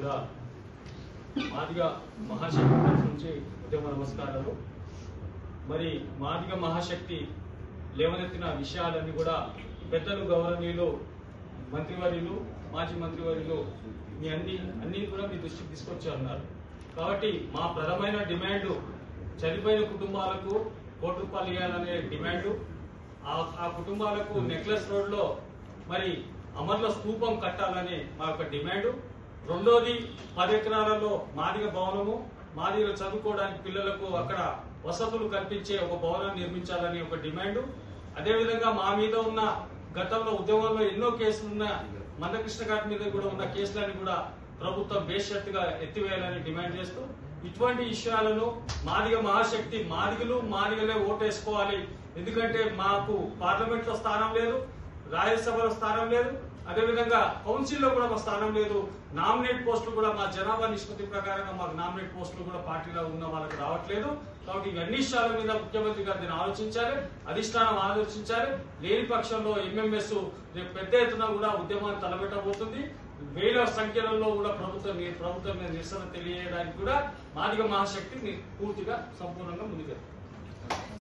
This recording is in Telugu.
కూడా మాదిగ మహాశక్తి తరఫు నుంచి ఉద్యమ నమస్కారాలు. మరి మాదిగ మహాశక్తి లేవనెత్తిన విషయాలన్నీ కూడా పెద్దలు గౌరవనీయులు మంత్రివర్యులు మాజీ మంత్రివర్యులు మీ అన్ని కూడా మీ దృష్టికి తీసుకొచ్చారన్నారు. కాబట్టి మా ప్రధానమైన డిమాండ్ చనిపోయిన కుటుంబాలకు ₹1 కోటి ఇవ్వాలనే డిమాండ్. ఆ కుటుంబాలకు నెక్లెస్ రోడ్ లో మరి అమర్ల స్తూపం కట్టాలని మా యొక్క డిమాండ్. రెండోది 10 ఎకరాలలో మాదిగ భవనము, మాదిగలు చదువుకోవడానికి పిల్లలకు అక్కడ వసతులు కల్పించే ఒక భవనాన్ని నిర్మించాలని ఒక డిమాండ్. అదేవిధంగా మా మీద ఉన్న గతంలో ఉద్యమంలో ఎన్నో కేసులు ఉన్న మందకృష్ణ గారి మీద కూడా ఉన్న కేసులని కూడా ప్రభుత్వం బేషరతుగా ఎత్తివేయాలని డిమాండ్ చేస్తూ ఇటువంటి విషయాలను మాదిగ మహాశక్తి మాదిగలే ఓటేసుకోవాలి. ఎందుకంటే మాకు పార్లమెంట్ లో స్థానం లేదు, రాజ్యసభలో స్థానం లేదు, అదేవిధంగా కౌన్సిల్లో కూడా మా స్థానం లేదు. నామినేట్ పోస్టులు కూడా మా జనాభా నిష్పత్తి ప్రకారంగా మాకు నామినేట్ పోస్టులు కూడా పార్టీలో ఉన్న వాళ్ళకి రావట్లేదు. కాబట్టి ఇవన్నీ విషయాల మీద ముఖ్యమంత్రి గారు దీన్ని ఆలోచించాలి, అధిష్టానం ఆలోచించాలి. లేని పక్షంలో ఎంఎంఎస్ రేపు పెద్ద ఎత్తున కూడా ఉద్యమాన్ని తలబెట్టబోతుంది. వేల సంఖ్యలలో కూడా ప్రభుత్వం మీద నిరసన తెలియజేయడానికి కూడా మాదిగ మహాశక్తి పూర్తిగా సంపూర్ణంగా ముందుకెళ్తుంది.